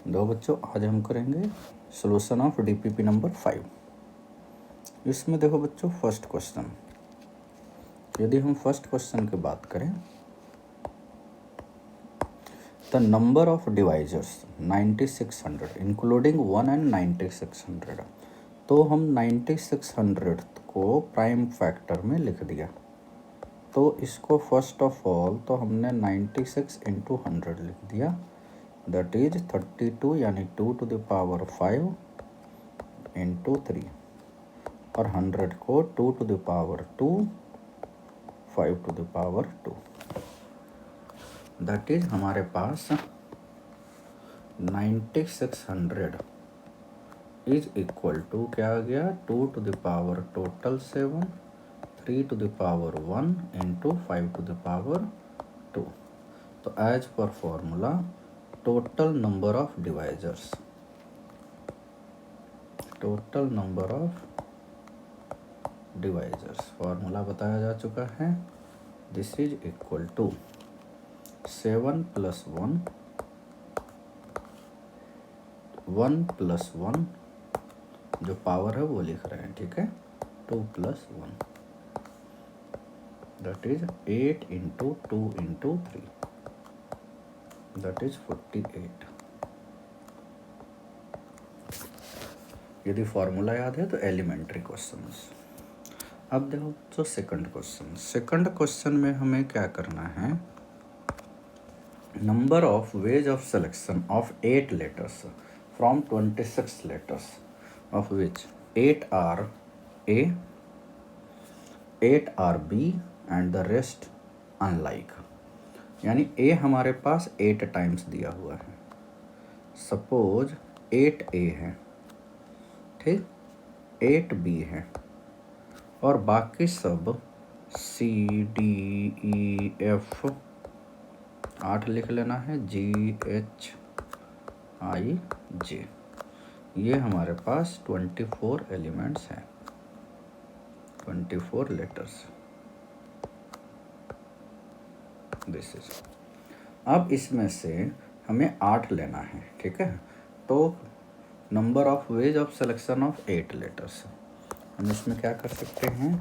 दो बच्चों, आज हम करेंगे सॉल्यूशन ऑफ डीपीपी नंबर 5। इसमें देखो बच्चों, फर्स्ट क्वेश्चन, यदि हम फर्स्ट क्वेश्चन की बात करें, the number of divisors 9600 including 1 and 9600। तो हम 9600 को प्राइम फैक्टर में लिख दिया। तो इसको फर्स्ट ऑफ ऑल तो हमने 96 इंटू 100 लिख दिया, दैट इज 32, यानी 2 टू द पावर 5 इंटू 3, और 100 को 2 to the power 2, 5 to the power 2, that is हमारे पास 9600 इज इक्वल टू क्या आ गया, 2 to the power total 7, 3 to the power 1 into 5 to the power 2। तो एज पर formula total number of divisors, total number of divisors formula बताया जा चुका है। This is equal to 7 plus 1, 1 plus 1 जो पावर है वो लिख रहे हैं, ठीक है, 2 plus 1, that is 8 into 2 into 3, that is 48। यदि फॉर्मूला याद है तो एलिमेंट्री क्वेश्चंस। अब देखो तो सेकंड क्वेश्चन, सेकंड क्वेश्चन में हमें क्या करना है, number of ways of selection of 8 letters from 26 letters of which 8 are a, 8 are b and the rest unlike. यानी ए हमारे पास 8 टाइम्स दिया हुआ है, सपोज 8 ए है, ठीक, 8 बी है, और बाकी सब सी डी ई एफ 8 लिख लेना है, जी एच आई जे, ये हमारे पास 24 एलिमेंट्स हैं, 24 लेटर्स, दिस इज। अब इसमें से हमें 8 लेना है, ठीक है। तो number of ways of selection of 8 letters, हम इसमें क्या कर सकते हैं,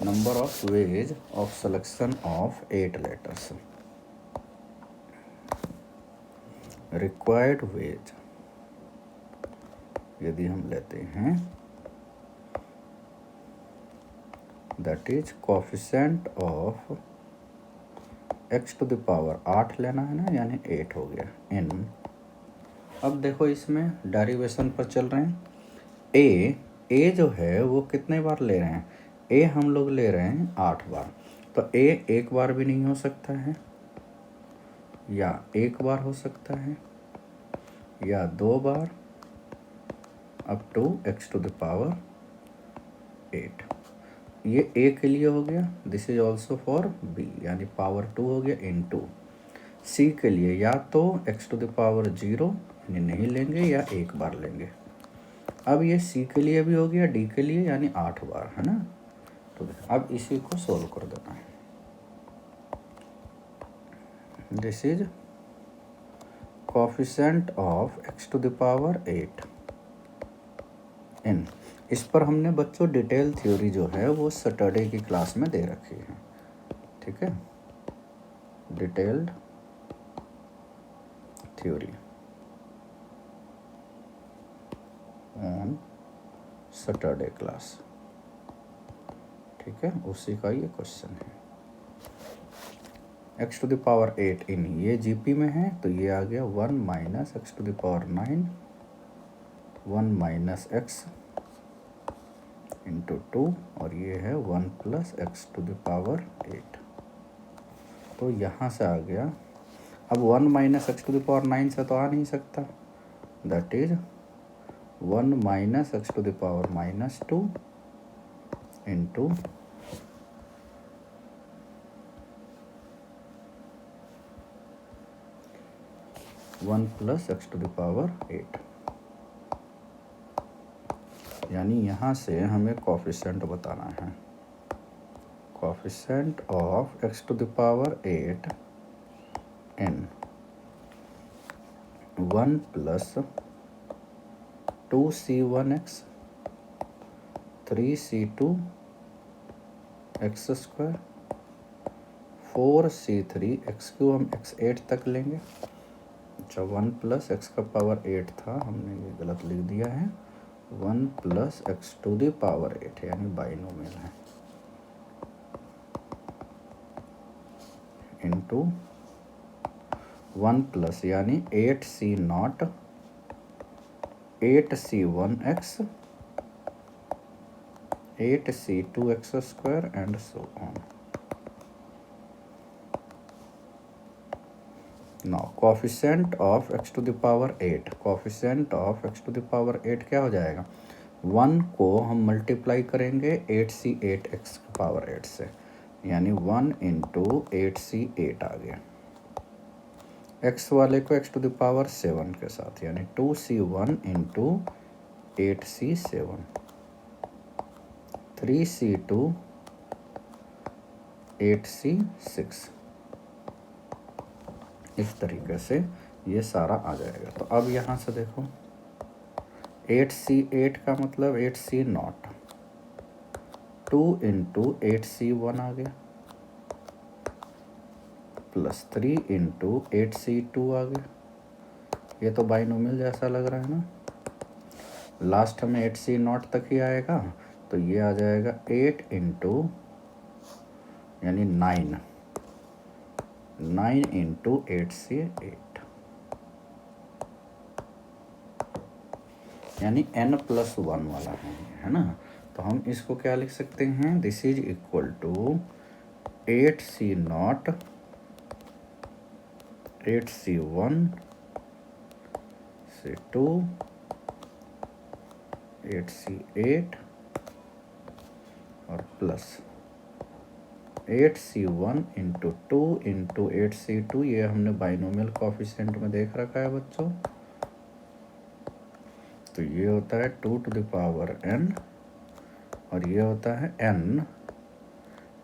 number of ways of selection of 8 letters, required ways यदि हम लेते हैं, that is coefficient of x to the power 8 लेना है ना, यानी 8 हो गया n। अब देखो इसमें डेरिवेशन पर चल रहे हैं, ए जो है वो कितने बार ले रहे हैं, ए हम लोग ले रहे हैं 8 बार। तो ए एक बार भी नहीं हो सकता है, या एक बार हो सकता है, या 2 बार, up to x to the power 8। ये ए के लिए हो गया, this is also for b, यानी पावर 2 हो गया इन 2। सी के लिए या तो x टू द पावर 0 यानी नहीं लेंगे, या एक बार लेंगे। अब ये सी के लिए भी हो गया, डी के लिए, यानी 8 बार, है ना। तो अब इसी को सोल्व कर देना है, this is coefficient of x to the power 8 n। इस पर हमने बच्चों डिटेल थ्योरी जो है वो सैटरडे की क्लास में दे रखी है, ठीक है, detailed theory on Saturday class, ठीक है, उसी का ये क्वेश्चन है। x to the power 8 in ये जीपी में है, तो ये आ गया 1 minus x to the power 9, 1 minus x into 2, और ये है 1 plus x to the power 8। तो यहाँ से आ गया, अब 1 minus x to the power 9 से तो आ नहीं सकता, that is 1 minus x to the power -2 into 1 plus x to the power 8। यानी यहाँ से हमें कोफिशिएंट बताना है, coefficient of x to the power 8 n, 1 plus 2c1x 3c2 x square 4c3 x cube हम x8 तक लेंगे। अच्छा 1 प्लस एक्स का पावर 8 था, हमने ये गलत लिख दिया है। 1 plus x to the power 8 यानी बाइनोमियल है, इंटू 1 प्लस यानी 8c0 8c1x 8c2 x square and so on. Now coefficient of x to the power 8, coefficient of x to the power 8 क्या हो जाएगा? 1 को हम मल्टीप्लाई करेंगे 8c8 x की पावर 8 से, यानी 1 इंटू 8c8 आ गया। x वाले को x टू द पावर 7 के साथ, यानी 2c1 into 8c7 3c2 8c6, इस तरीके से ये सारा आ जाएगा। तो अब यहाँ से देखो 8c8 का मतलब 8c0, 2 इंटू 8c1 आ गया, प्लस 3 इंटू 8c2 आ गया। ये तो बाइनोमियल जैसा लग रहा है ना। लास्ट में 8c0 तक ही आएगा, तो ये आ जाएगा 8 इंटू यानी 9 इंटू 8c8 यानी n+1 वाला है ना। तो हम इसको क्या लिख सकते हैं? This is equal to 8c0 8c1 से 2 8c8 और plus 8c1 into 2 into 8c2। ये हमने बाइनोमियल कोफिशिएंट में देख रखा है बच्चों। तो ये होता है 2 टू द पावर n और ये होता है n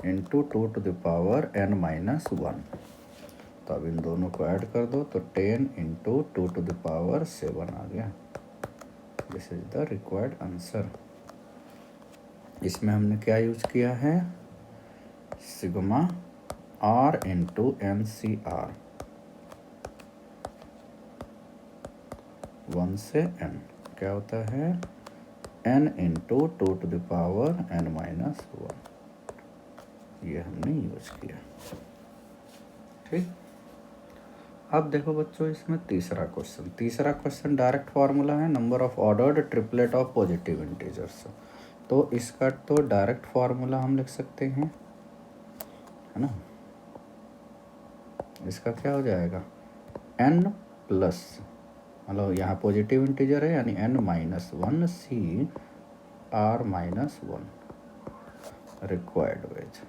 into 2 to the power n-1। तो अब इन दोनों को ऐड कर दो तो 10 इंटू 2 टू द पावर 7 आ गया। This is the required answer. इसमें हमने क्या यूज किया है? सिग्मा r इंटू NCR 1 से n क्या होता है? n into 2 to the power n-1, ये हमने यूज किया। ठीक, अब देखो बच्चों इसमें तीसरा क्वेश्चन डायरेक्ट फार्मूला है, number of ordered triplet of positive integers. तो इसका तो डायरेक्ट फार्मूला हम लिख सकते हैं, है ना। इसका क्या हो जाएगा? n प्लस, मतलब यहाँ पॉजिटिव इंटीजर है यानी n-1 CR-1 रिक्वायर्ड वेज।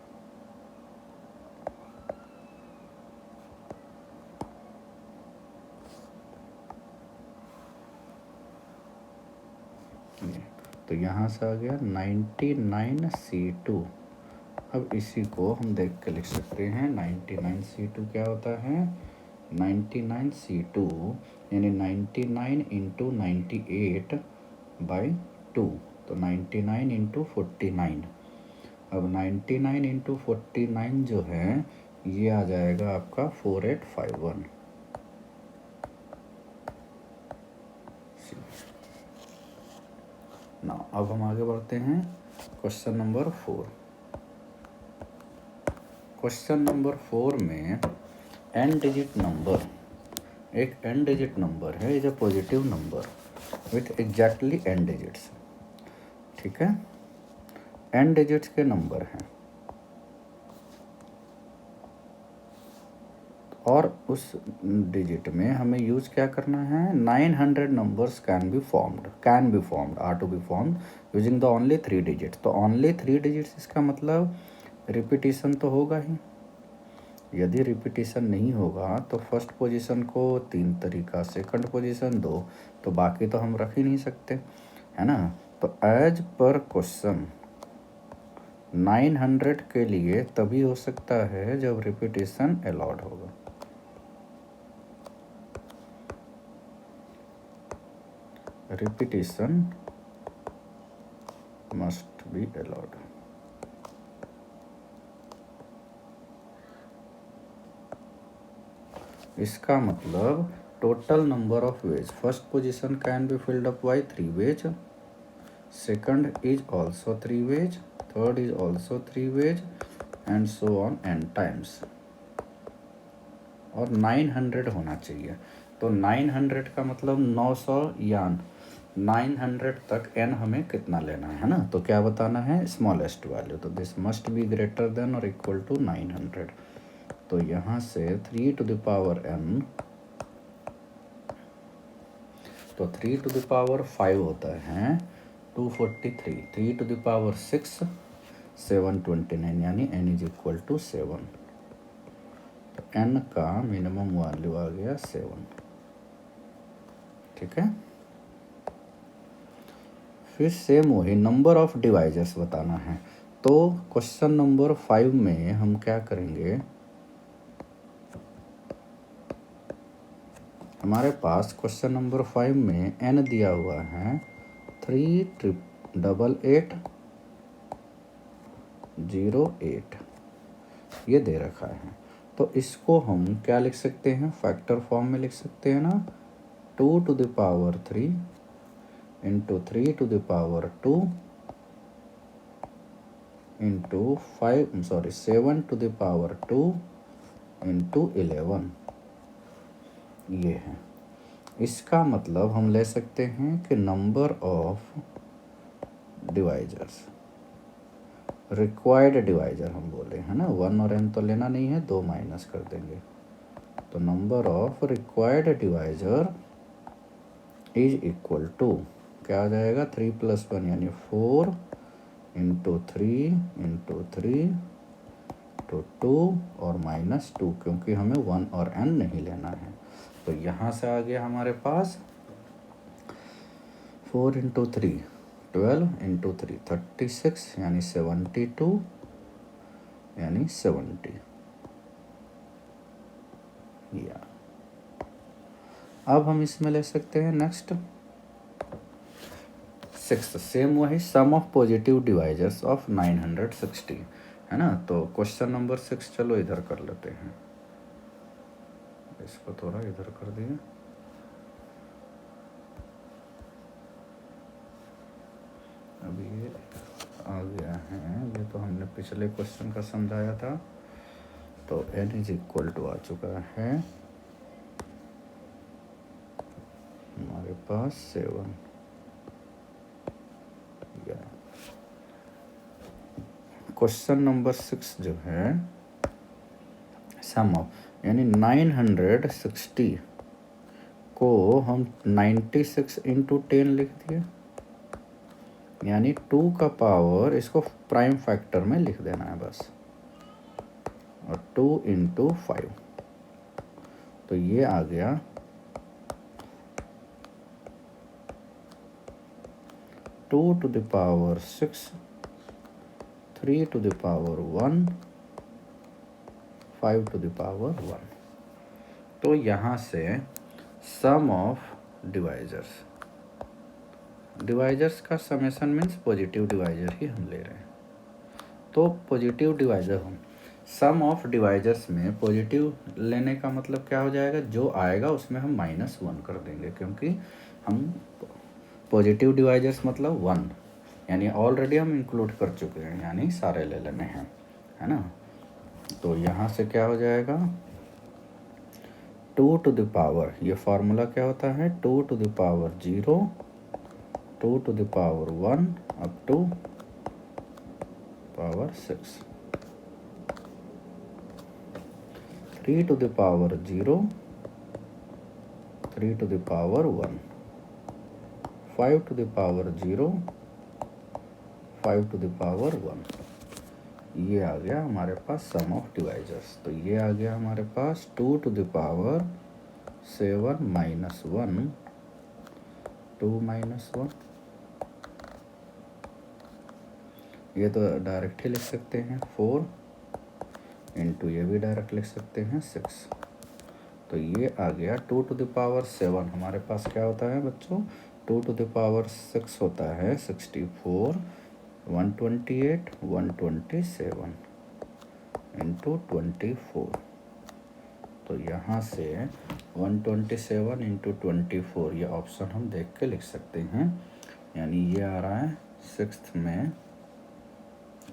तो यहाँ से आ गया 99C2। अब इसी को हम देख के लिख सकते हैं। 99C2 क्या होता है? 99C2 यानी 99 इंटू 98/2, तो 99 इंटू 49। अब 99 इंटू 49 जो है ये आ जाएगा आपका 4851। ना अब हम आगे बढ़ते हैं क्वेश्चन नंबर 4। क्वेश्चन नंबर 4 में n डिजिट नंबर, एक n डिजिट नंबर है, is a positive number with exactly n digits. ठीक है, n डिजिट्स के नंबर हैं और उस डिजिट में हमें यूज क्या करना है? 900 numbers can be formed are to be formed using the only 3 digits. तो ओनली 3 डिजिट्स इसका मतलब रिपीटिशन तो होगा ही। यदि रिपीटिशन नहीं होगा तो फर्स्ट पोजीशन को 3 तरीका, सेकंड पोजीशन 2, तो बाकी तो हम रख ही नहीं सकते, है ना। तो एज पर क्वेश्चन 900 के लिए तभी हो सकता है जब रिपीटिशन अलाउड होगा। Repetition must be allowed. इसका मतलब total number of ways, first position can be filled up by 3 ways, second is also 3 ways, third is also 3 ways and so on n times. और 900 होना चाहिए, तो 900 का मतलब 900 या 900 तक n हमें कितना लेना है ना, तो क्या बताना है, स्मॉलेस्ट वैल्यू। तो this must be greater than और इक्वल टू 900। तो यहाँ से 3 टू द पावर n, तो 3 टू द पावर 5 होता है 243, 3 टू द पावर 6 729, यानी n इज इक्वल टू 7। तो n का मिनिमम वैल्यू आ गया 7। ठीक है। फिर सेम वही नंबर ऑफ डिवाइजर्स बताना है। तो क्वेश्चन नंबर 5 में हम क्या करेंगे, हमारे पास क्वेश्चन नंबर 5 में n दिया हुआ है 38808, ये दे रखा है। तो इसको हम क्या लिख सकते हैं, फैक्टर फॉर्म में लिख सकते हैं ना, 2 to the power 3 into 3 to the power 2 into 7 to the power 2 into 11, ये है। इसका मतलब हम ले सकते हैं कि number of divisors, required divisor हम बोले है ना, 1 और n तो लेना नहीं है, 2 माइनस कर देंगे। तो number of required divisor is equal to क्या आ जाएगा, 3 + 1 यानी 4 इंटू 3 तो 2 और -2, क्योंकि हमें 1 और n नहीं लेना है। तो यहाँ से आ गया हमारे पास 4 इंटू 3 12 इंटू 3 36 यानी 72 यानी 70 या। अब हम इसमें ले सकते हैं नेक्स्ट 6, सेम वही सम ऑफ पॉजिटिव डिवाइजर्स ऑफ 960 है ना। तो क्वेश्चन नंबर 6 चलो इधर कर लेते हैं, इसको थोड़ा इधर कर दिए। अब ये आ गया है, ये तो हमने पिछले क्वेश्चन का समझाया था। तो n इज इक्वल टू आ चुका है हमारे पास 7 या। क्वेश्चन नंबर 6 जो है सम ऑफ, यानी 960 को हम 96 इंटू 10 लिख दिए, यानी 2 का पावर, इसको प्राइम फैक्टर में लिख देना है बस, और 2 इंटू 5, तो ये आ गया 2 to the power 6 3 to the power 1 5 to the power 1। तो यहाँ से सम ऑफ डिवाइजर्स का समेशन मीन्स पॉजिटिव डिवाइजर ही हम ले रहे हैं। तो पॉजिटिव डिवाइजर हम सम ऑफ डिवाइजर्स में पॉजिटिव लेने का मतलब क्या हो जाएगा, जो आएगा उसमें हम -1 कर देंगे, क्योंकि हम पॉजिटिव डिवाइजर्स मतलब 1, यानी ऑलरेडी हम इंक्लूड कर चुके हैं, यानी सारे ले लेने हैं, है ना। तो यहाँ से क्या हो जाएगा 2 टू द पावर, ये फार्मूला क्या होता है, 2 to the power 0 2 to the power 1 up to power 6, 3 to the power 0 3 to the power 1 5 to the power 0 5 to the power 1। ये आ गया हमारे पास सम ऑफ डिवाइजर्स। तो ये आ गया हमारे पास 2 टू द पावर 7 -1 2 -1, ये तो डायरेक्ट ही लिख सकते हैं 4 इंटू, ये भी डायरेक्ट लिख सकते हैं 6। तो ये आ गया 2 टू द पावर 7, हमारे पास क्या होता है बच्चों, 2⁶ होता है 64, 128, 127 इंटू 24। तो यहाँ से 127 इंटू 24 ये ऑप्शन हम देख के लिख सकते हैं, यानी ये आ रहा है 6th में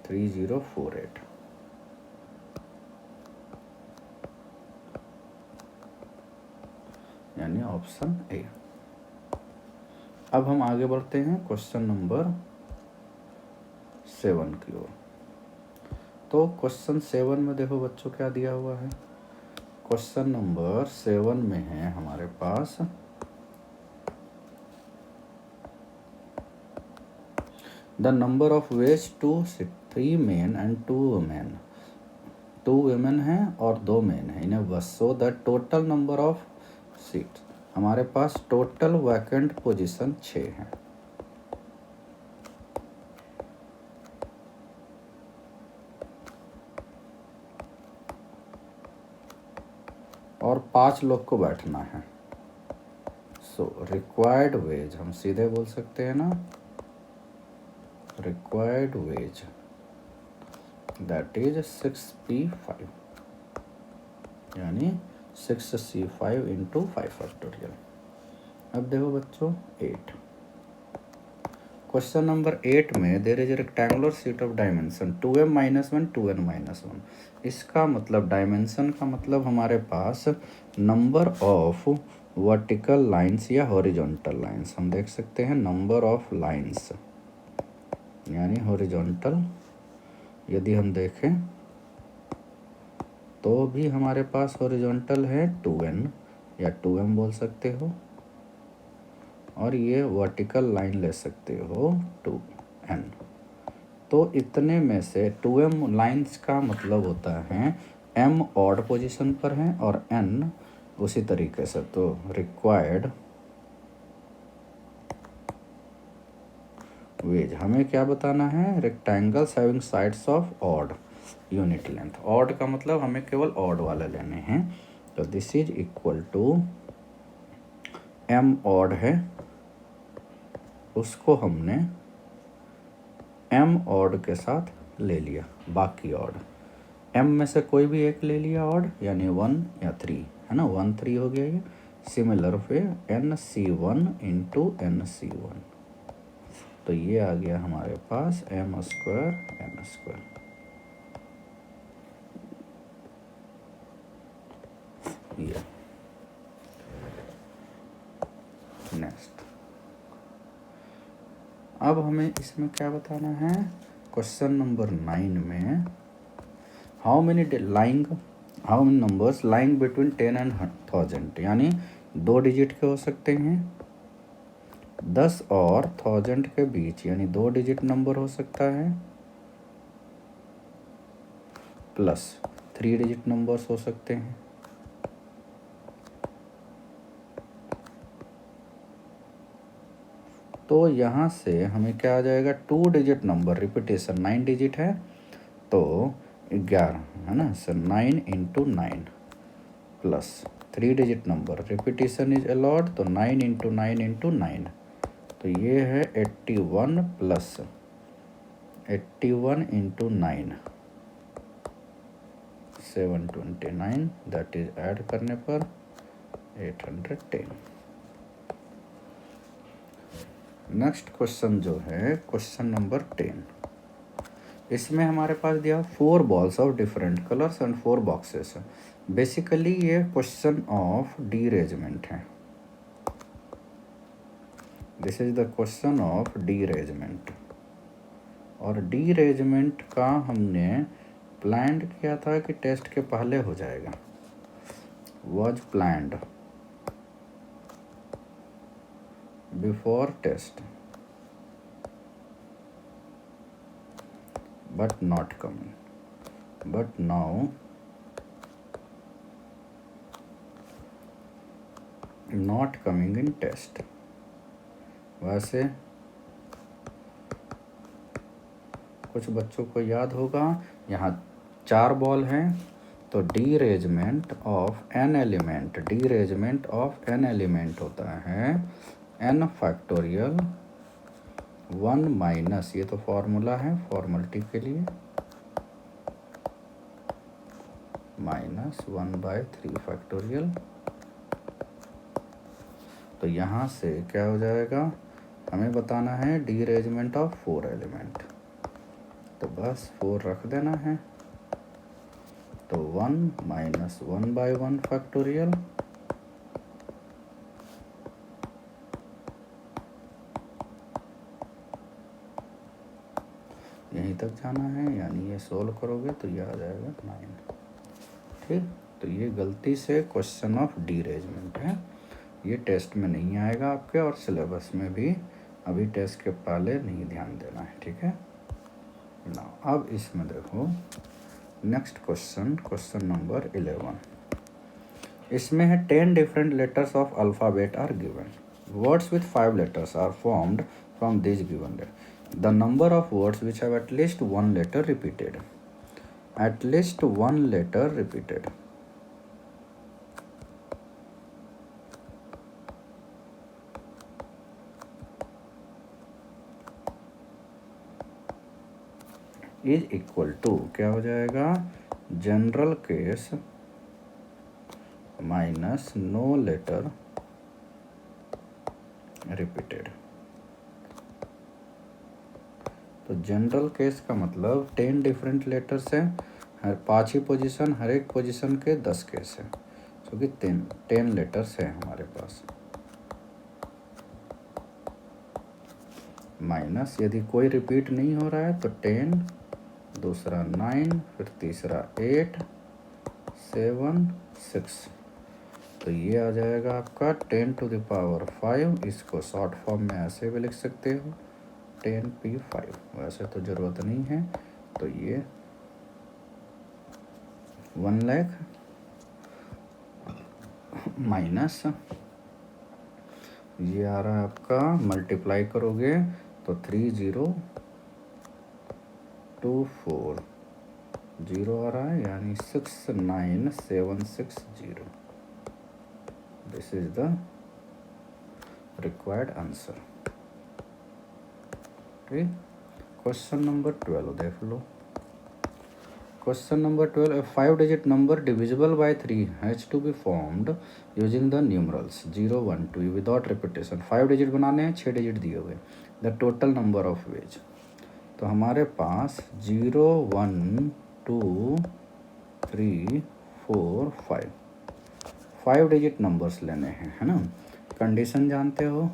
3048, यानी ऑप्शन ए। अब हम आगे बढ़ते हैं क्वेश्चन नंबर 7 की ओर। तो क्वेश्चन 7 में देखो बच्चों क्या दिया हुआ है। क्वेश्चन नंबर 7 में है हमारे पास the number of ways to 3 men and 2 women. 2 women हैं और 2 मेन हैं इन्हें बस। So the total number of seats, हमारे पास टोटल वैकेंट पोजीशन 6 है। और 5 लोग को बैठना है। सो रिक्वायर्ड वेज हम सीधे बोल सकते हैं ना, required ways that is 6p5, यानी 6c5 इंटू 5 फैक्टोरियल। अब देखो बच्चों 8, क्वेश्चन नंबर 8 में there is a rectangular sheet of dimension 2m-1 2n-1। इसका मतलब डायमेंशन का मतलब हमारे पास नंबर ऑफ वर्टिकल लाइंस या हॉरिजॉन्टल लाइंस। हम देख सकते हैं नंबर ऑफ लाइंस यानी हॉरिजॉन्टल, यदि हम देखें तो भी हमारे पास हॉरिजॉन्टल है 2n या 2m बोल सकते हो, और ये वर्टिकल लाइन ले सकते हो 2n। तो इतने में से 2m लाइंस का मतलब होता है m ऑड पोजीशन पर है और n उसी तरीके से। तो रिक्वायर्ड वेज हमें क्या बताना है, rectangles having sides of odd unit length. Odd का मतलब हमें केवल ऑड वाले लेने हैं। तो this is equal to m odd है, उसको हमने m ऑड के साथ ले लिया, बाकी ऑड m में से कोई भी एक ले लिया ऑड, यानी 1 या 3 है ना, 1 3 हो गया ये। सिमिलर पे nc1 इंटू nc1, तो ये आ गया हमारे पास m² n²। ये नेक्स्ट, अब हमें इसमें क्या बताना है, क्वेश्चन नंबर 9 में how many numbers lying between 10 and 1000, यानी 2 डिजिट के हो सकते हैं 10 और 1000 के बीच, यानी 2 डिजिट नंबर हो सकता है, प्लस 3 डिजिट नंबर्स हो सकते हैं। तो यहाँ से हमें क्या आ जाएगा, 2 डिजिट नंबर रिपीटेशन 9 डिजिट है तो 11 है ना, sir 9 into 9 plus 3 digit number repetition is allowed, तो 9 इंटू 9 इंटू 9, तो ये है 81 plus 81 into 9 729, that is add करने पर 810। नेक्स्ट क्वेश्चन जो है क्वेश्चन नंबर 10, इसमें हमारे पास दिया 4 balls of different colours and 4 boxes. Basically ये क्वेश्चन ऑफ डीरेजमेंट है, this is the question of derangement. और डीरेजमेंट का हमने प्लान किया था कि टेस्ट के पहले हो जाएगा, was planned before test but not coming, but now not coming in test। वैसे कुछ बच्चों को याद होगा यहाँ 4 बॉल हैं, तो derangement of an element, derangement of an element होता है n फैक्टोरियल 1 माइनस, ये तो फॉर्मूला है फॉर्मलिटी के लिए, -1/3 फैक्टोरियल। तो यहाँ से क्या हो जाएगा, हमें बताना है डीअरेंजमेंट ऑफ 4 एलिमेंट, तो बस 4 रख देना है। तो 1 माइनस 1/1 फैक्टोरियल, यहीं तक जाना है, यानी ये सोल्व करोगे तो ये आ जाएगा 9। ठीक, तो ये गलती से क्वेश्चन ऑफ डीअरेंजमेंट है, ये टेस्ट में नहीं आएगा आपके, और सिलेबस में भी अभी टेस्ट के पहले नहीं ध्यान देना है। ठीक है ना। अब इसमें देखो नेक्स्ट क्वेश्चन, क्वेश्चन नंबर 11। इसमें है 10 different letters of alphabet are given, words with 5 letters are formed from this given letter, the number of words which have at least 1 letter repeated, at least 1 letter repeated. Is equal to क्या हो जाएगा, general case minus no letter repeated. तो general case का मतलब 10 different letters हैं, हर 5 ही position, हर एक position के 10 case हैं, क्योंकि 10 लेटर्स हैं हमारे पास। माइनस यदि कोई रिपीट नहीं हो रहा है तो 10, दूसरा 9, फिर तीसरा 8, 7, 6, तो ये आ जाएगा आपका 10 टू द पावर 5। इसको शॉर्ट फॉर्म में ऐसे भी लिख सकते हो 10p5, वैसे तो ज़रूरत नहीं है। तो ये 1 लाख माइनस ये आ रहा है आपका, मल्टीप्लाई करोगे तो 3024 जीरो आ रहा है, यानी 69760। This is the required answer. ठीक, क्वेश्चन नंबर 12 देख लो। Question number 12, a 5-digit number divisible by 3 has to be formed using the numerals 0, 1, 2 without repetition। 5 digit बनाने हैं, 6 डिजिट दिए हुए, the total number of veg. तो हमारे पास 0, 1, 2, 3, 4, 5 डिजिट नंबर्स लेने हैं, है ना। कंडीशन जानते हो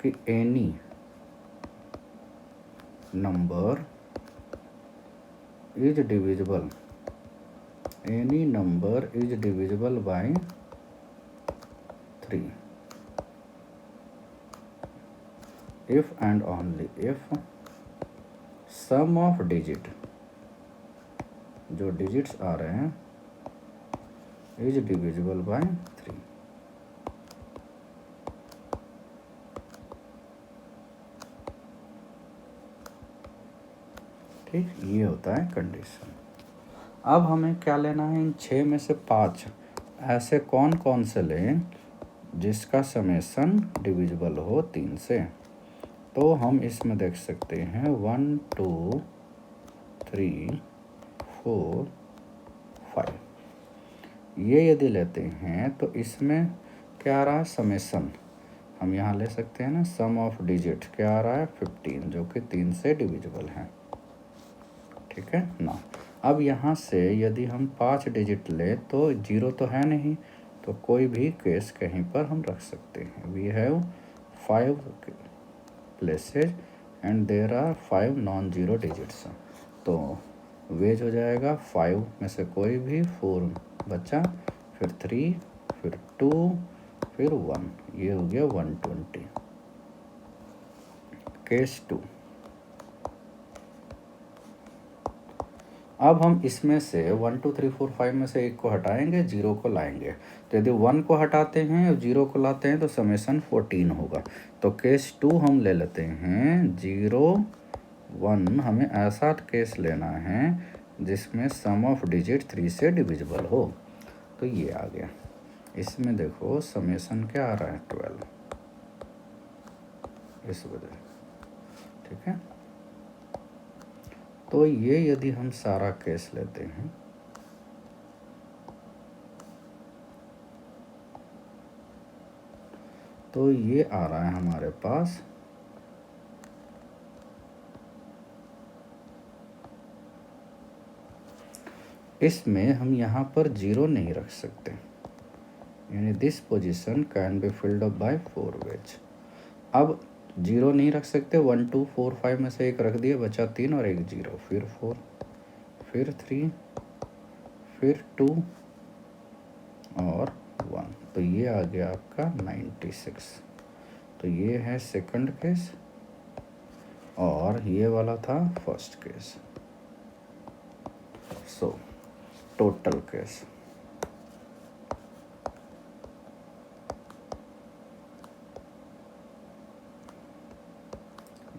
कि any number is divisible, any number is divisible by 3 if and only if sum of digit, जो digits आ रहे हैं, is divisible by 3। ठीक, ये होता है कंडीशन। अब हमें क्या लेना है, इन 6 में से 5 ऐसे कौन कौन से लें जिसका समेसन डिविजिबल हो 3 से। तो हम इसमें देख सकते हैं 1, 2, 3, 4, 5, ये यदि लेते हैं तो इसमें क्या आ रहा है, समेसन। हम यहाँ ले सकते हैं ना, सम ऑफ डिजिट क्या आ रहा है 15, जो कि 3 से डिविजिबल है। ठीक है ना। अब यहाँ से यदि हम 5 डिजिट ले तो 0 तो है नहीं, तो कोई भी केस कहीं पर हम रख सकते हैं। We have 5 places and there are 5 non zero digits. तो वेज हो जाएगा 5 में से कोई भी, 4 बचा, फिर 3, फिर 2, फिर 1, ये हो गया 120। केस 2। अब हम इसमें से 1, 2, 3, 4, 5 में से एक को हटाएंगे, 0 को लाएंगे। तो यदि 1 को हटाते हैं और 0 को लाते हैं तो समेसन 14 होगा। तो केस 2 हम ले लेते हैं 0, 1। हमें ऐसा केस लेना है जिसमें सम ऑफ डिजिट 3 से डिविजिबल हो। तो ये आ गया। इसमें देखो समेसन क्या आ रहा है 12। इस वजह, ठीक है। तो ये यदि हम सारा केस लेते हैं तो ये आ रहा है हमारे पास इसमें हम यहाँ पर 0 नहीं रख सकते, यानी this position can be filled up by 4 ways. अब 0 नहीं रख सकते, 1 2 4 5 में से एक रख दिए, बचा 3 और एक 0, फिर 4, फिर 3, फिर 2 और 1। तो ये आ गया आपका 96। तो ये है सेकंड केस और ये वाला था first case. So total case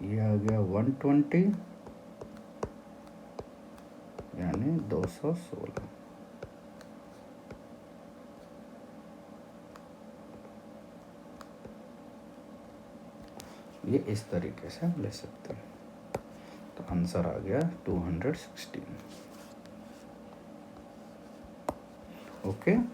ये आ गया 120 यानी 216। ये इस तरीके से हम ले सकते हैं। तो आंसर आ गया 216। ओके।